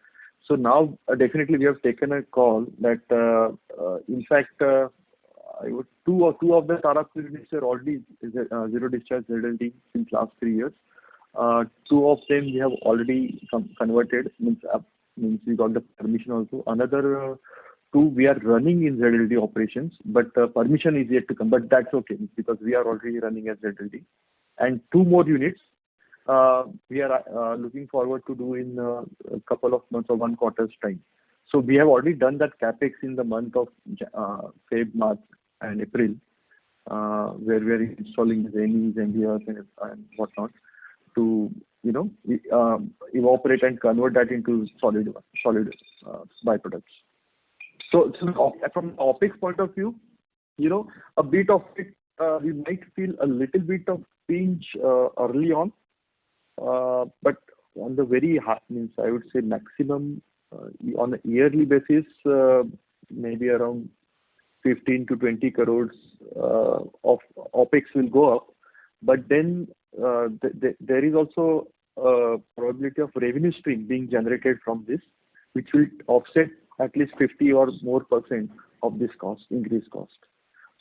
So now, definitely we have taken a call that, in fact, 2 of the Tarapur units are already zero discharge ZLD since last 3 years. 2 of them we have already converted, means we got the permission also. Another 2 we are running in ZLD operations, but permission is yet to come. But that's okay because we are already running as ZLD. And 2 more units we are looking forward to do in a couple of months or 1 quarter's time. So we have already done that capex in the month of Feb, March, and April, where we are installing the NEs, NDRs, and whatnot to evaporate and convert that into solid byproducts. So from OPEX point of view, a bit of it, we might feel a little bit of pinch early on, but on the very high, means I would say maximum on a yearly basis, maybe around 15 to 20 crores of OPEX will go up. But then there is also a probability of revenue stream being generated from this, which will offset at least 50 or more % of this cost, increased cost.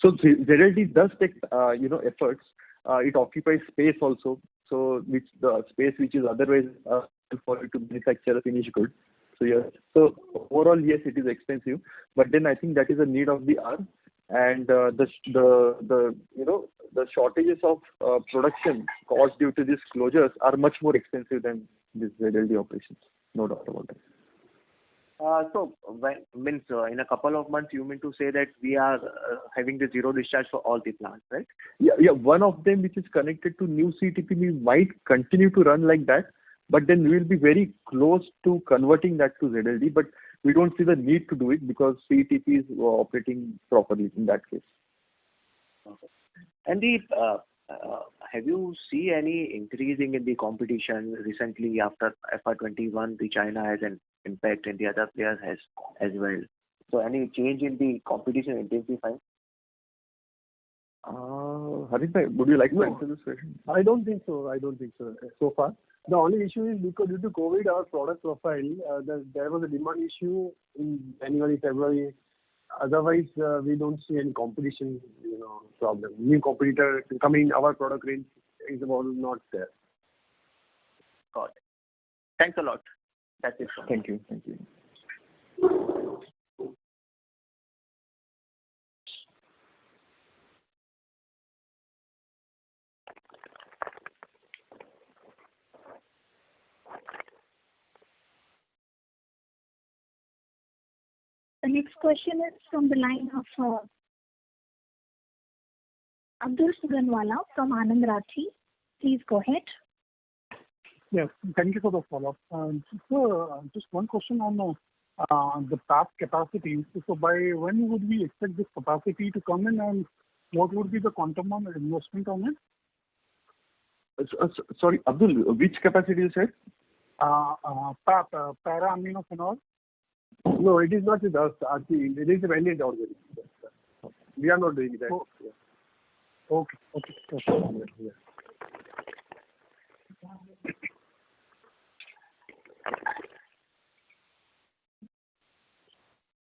So ZLD does take, efforts. It occupies space also. So the space which is otherwise for it to manufacture a finished good. So yes. So overall, yes, it is expensive, but then I think that is a need of the hour, and the shortages of production caused due to these closures are much more expensive than these ZLD operations. No doubt about that. So in a couple of months, you mean to say that we are having the zero discharge for all the plants, right? Yeah. One of them which is connected to new CTP, we might continue to run like that, but then we will be very close to converting that to ZLD. But we don't see the need to do it because CTP is operating properly in that case. Okay. And have you seen any increasing in the competition recently after FY21? The China has an impact and the other players has as well. So any change in the competition intensifying? Harit, would you like to answer this question? I don't think so. So far. The only issue is because due to COVID, our product profile, there was a demand issue in January, February. Otherwise, we don't see any competition, problem. New competitor coming, our product range is about not there. Got it. Thanks a lot. That's it. Thank you. The next question is from the line of Abdul Suganwala from Anand Rathi. Please go ahead. Yes, thank you for the follow-up. So, just one question on the PAP capacity. So, by when would we expect this capacity to come in, and what would be the quantum of investment on it? Sorry, Abdul, which capacity you said? PAP, para-aminophenol. No, it is not with us. It is vended already. We are not doing that. Oh. Yeah. Okay. Yeah.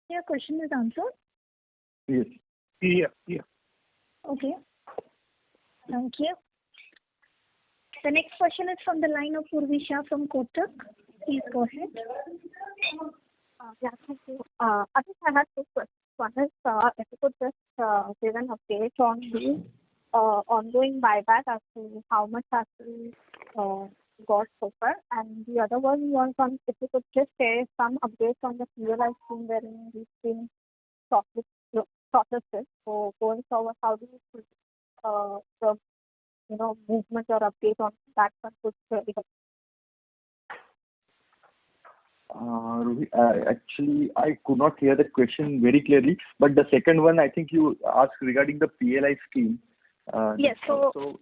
Your question is answered? Yes. Yeah. Okay. Thank you. The next question is from the line of Purvi Shah from Kotak. Please go ahead. Yeah, thank you. I think I have two questions. One is, if you could just give an update on the ongoing buyback as to how much has been got so far. And the other one was on, if you could just share some updates on the PLI scheme wherein we've been shortlisted. So going forward, how do you see the movement or update on that one would really help? Ruby, actually, I could not hear the question very clearly, but the second one, I think you asked regarding the PLI scheme. Yes, so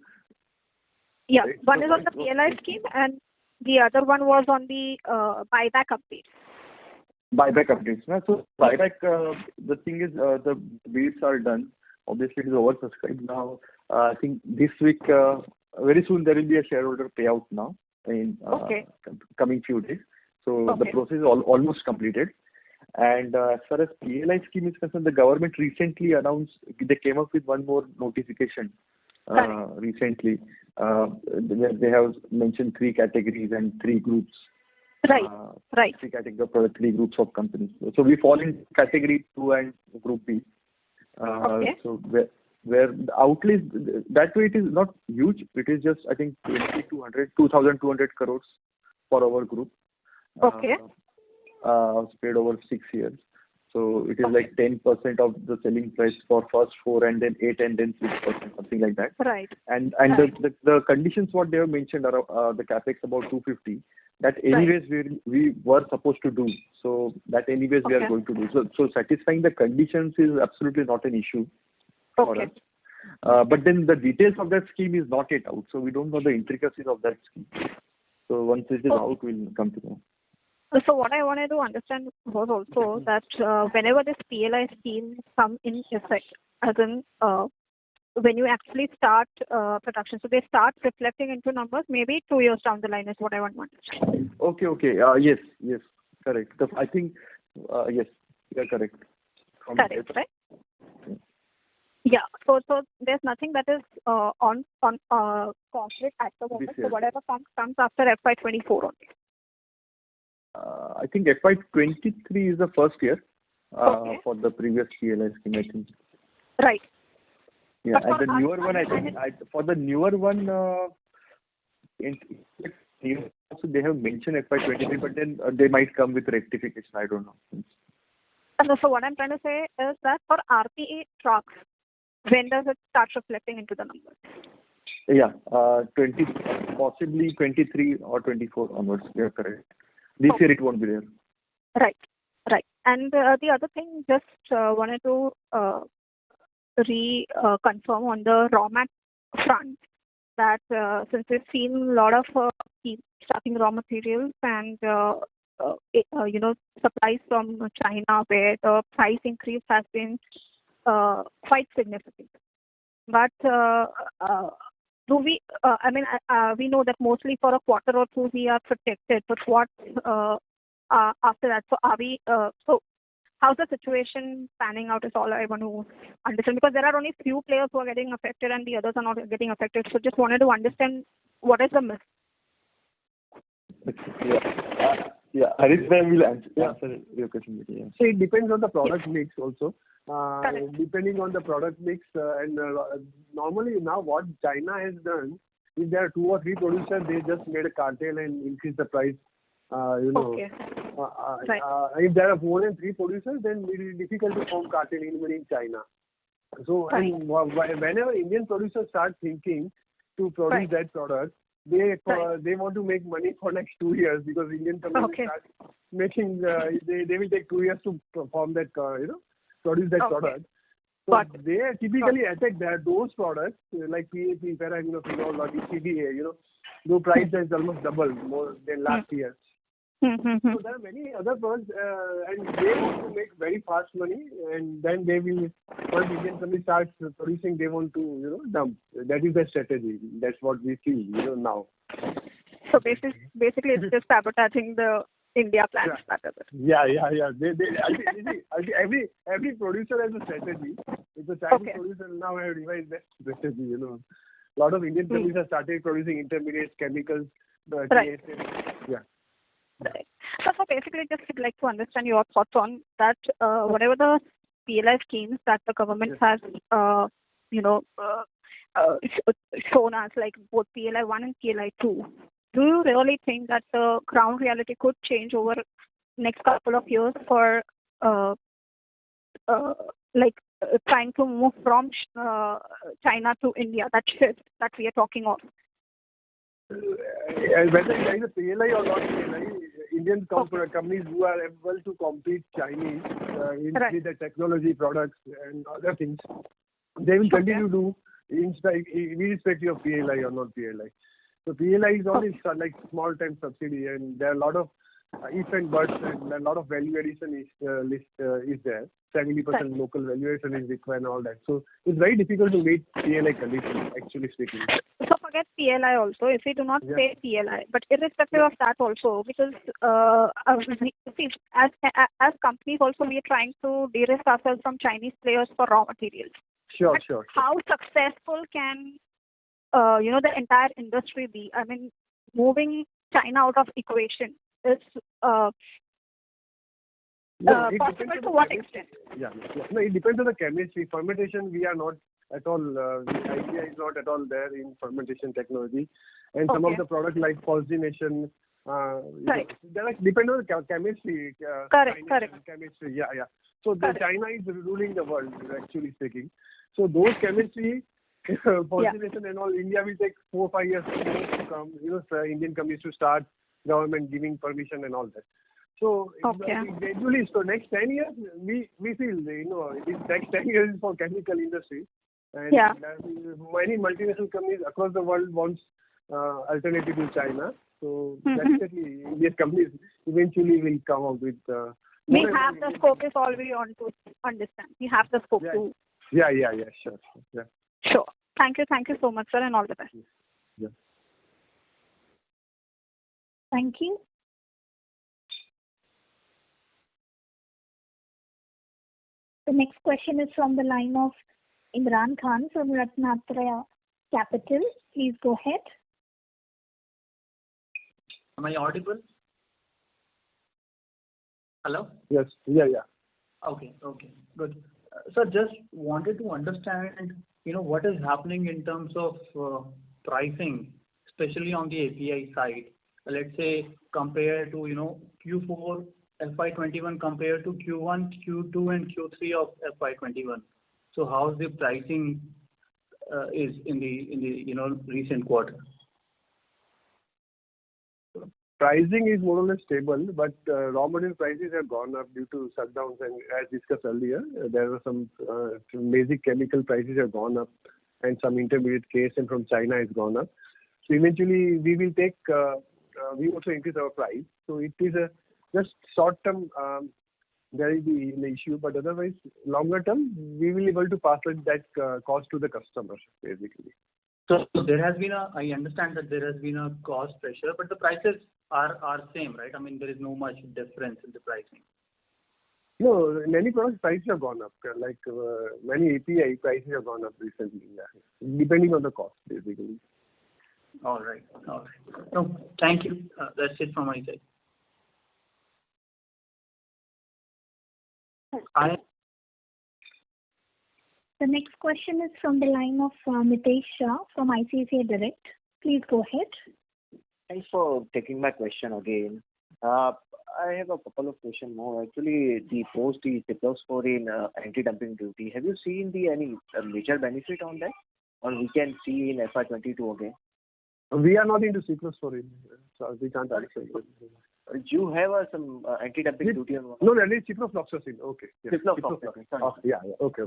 Yeah, right, one so is on the PLI scheme and the other one was on the buyback update. buyback updates. No? So buyback, the thing is, the bids are done. Obviously, it is oversubscribed now. I think this week, very soon there will be a shareholder payout now in coming few days. So the process is almost completed. And as far as PLI scheme is concerned, the government recently announced, they came up with one more notification recently. They have mentioned 3 categories and 3 groups. Right. 3 categories of product, 3 groups of companies. So we fall in category 2 and group B. So where the outlay, that way it is not huge. It is just, I think, 2,200 crores for our group. Spread over 6 years. So it is like 10% of the selling price for first 4 and then 8 and then 6%, something like that. Right. And the conditions what they have mentioned are the capex about 250. That anyways we were supposed to do. So that anyways we are going to do. So satisfying the conditions is absolutely not an issue for us. But then the details of that scheme is not yet out. So we don't know the intricacies of that scheme. So once it is out, we'll come to know. So what I wanted to understand was also that whenever this PLI scheme come in effect, as in when you actually start production, so they start reflecting into numbers maybe 2 years down the line is what I want to understand. Okay. Yes, correct. I think, yes, you are correct. Correct, right? Yeah. So there's nothing that is on concrete at the moment. So whatever comes after FY24 only. I think FY23 is the first year for the previous PLI scheme, I think. Right. Yeah, and the newer one, I think, for the newer one, also they have mentioned FY23, but then they might come with rectification. I don't know. So what I'm trying to say is that for RPA trucks, when does it start reflecting into the numbers? Yeah, possibly 23 or 24 onwards. You're correct. This year it won't be there. Right. And the other thing, just wanted to reconfirm on the raw mat front that since we've seen a lot of starting raw materials and supplies from China where the price increase has been quite significant. But we know that mostly for a quarter or two we are protected. But what after that? So are we? So how's the situation panning out? Is all I want to understand, because there are only few players who are getting affected and the others are not getting affected. So just wanted to understand what is the myth. Yeah. Harish will answer your question. Yeah. So it depends on the product mix also. Depending on the product mix and normally now what China has done, if there are 2 or 3 producers, they just made a cartel and increase the price. If there are more than 3 producers, then it is difficult to form cartel even in China. So and whenever Indian producers start thinking to produce that product, they want to make money for next 2 years, because Indian companies start making they will take 2 years to perform that produce that product. So they typically attack those products like PAP, para-aminophenol, or DCDA. Though price has almost doubled more than last year. So there are many other products, and they want to make very fast money, and then they will, once Indian company starts producing, they want to dump. That is the strategy. That's what we see now. So basically it's just sabotaging the India plans. Yeah. Every producer has a strategy. If the Chinese producer now have revised that strategy, a lot of Indian companies have started producing intermediates, chemicals, Right. Yeah. Right. So basically, just would like to understand your thoughts on that. Whatever the PLI schemes that the government has, shown us, like both PLI 1 and PLI 2. Do you really think that the ground reality could change over next couple of years for trying to move from China to India, that shift that we are talking of? Whether it is a PLI or not PLI, Indian companies who are able to compete Chinese in the technology products and other things, they will continue to irrespective of PLI or not PLI. So PLI is only like small time subsidy, and there are a lot of if and buts, and a lot of value addition is there. 70% local value addition is required and all that. So it's very difficult to meet PLI conditions, actually speaking. So forget PLI also, if we do not say PLI, but irrespective of that also, because as companies also we are trying to de-risk ourselves from Chinese players for raw materials. Sure. How successful can the entire industry be? I mean, moving China out of equation is possible to what extent? Yeah. No, it depends on the chemistry. Fermentation, we are not at all. The idea is not at all there in fermentation technology, and some of the products like phosgenation. They depend on the chemistry. Correct. Chemistry. Yeah. So China is ruling the world, actually speaking. So those chemistry, phosgenation and all, India will take 4 or 5 years to come. For Indian companies to start, government giving permission and all that. So gradually, so next 10 years, we feel this next 10 years is for chemical industry, and many multinational companies across the world wants alternative to China. So definitely, Indian companies eventually will come up with. We have the scope is all we want to understand. We have the scope to. Yeah, sure. Yeah. Sure. Thank you so much, sir, and all the best. Yeah. Thank you. The next question is from the line of Imran Khan from Ratnatraya Capital. Please go ahead. Am I audible? Hello? Yes. Yeah. Okay. Good. So just wanted to understand, what is happening in terms of pricing, especially on the API side. Let's say compared to, Q4 FY21 compared to Q1, Q2 and Q3 of FY21. So how's the pricing is in the recent quarter? Pricing is more or less stable, but raw material prices have gone up due to shutdowns, and as discussed earlier, there are some basic chemical prices have gone up, and some intermediate case and from China has gone up. So eventually, we will take. We also increase our price. So it is a just short term. There will be an issue, but otherwise, longer term, we will be able to pass on that cost to the customers, basically. So there has been I understand that there has been a cost pressure, but the prices are same, right? I mean, there is no much difference in the pricing. No, many products prices have gone up. Like many API prices have gone up recently, depending on the cost, basically. All right. No, thank you. That's it from my side. The next question is from the line of Mitesh Shah from ICICI Direct. Please go ahead. Thanks for taking my question again. I have a couple of questions more. Actually, the post the cephalosporin anti-dumping duty. Have you seen any major benefit on that, or we can see in FY22 again? We are not into cephalosporin, so we can't answer. Do you have some anti-dumping duty on? No, that is ciprofloxacin. Okay. Yeah. Ciprofloxacin. Yeah. Okay.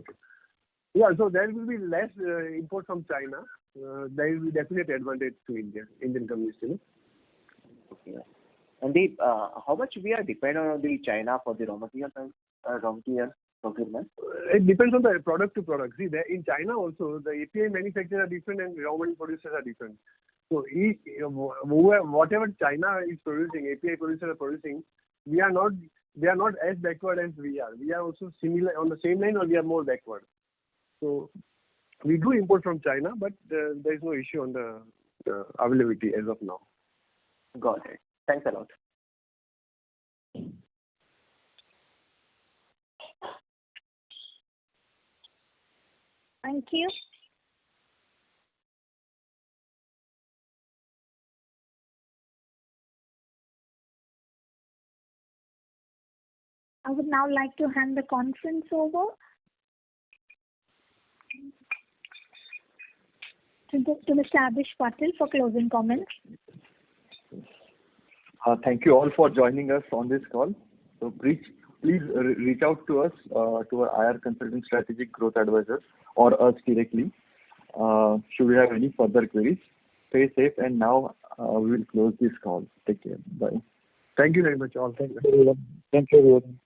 Yeah, so there will be less import from China. There will be definite advantage to Indian companies. Okay. And how much we are dependent on the China for the raw material procurement? It depends on the product to product. See, there in China also the API manufacturers are different and raw material producers are different. So whatever China is producing, API producers are producing, they are not as backward as we are. We are also similar on the same line, or we are more backward. So we do import from China, but there is no issue on the availability as of now. Got it. Thanks a lot. Thank you. I would now like to hand the conference over to Mr. Adhish Patil for closing comments. Thank you all for joining us on this call. So please reach out to us, to our IR Consulting Strategic Growth Advisors, or us directly. Should we have any further queries, stay safe, and now we will close this call. Take care. Bye. Thank you very much, all. Thank you. Thank you, everyone.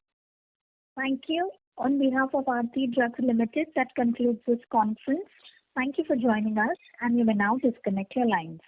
Thank you. On behalf of Aarti Drugs Limited, that concludes this conference. Thank you for joining us, and you may now disconnect your lines.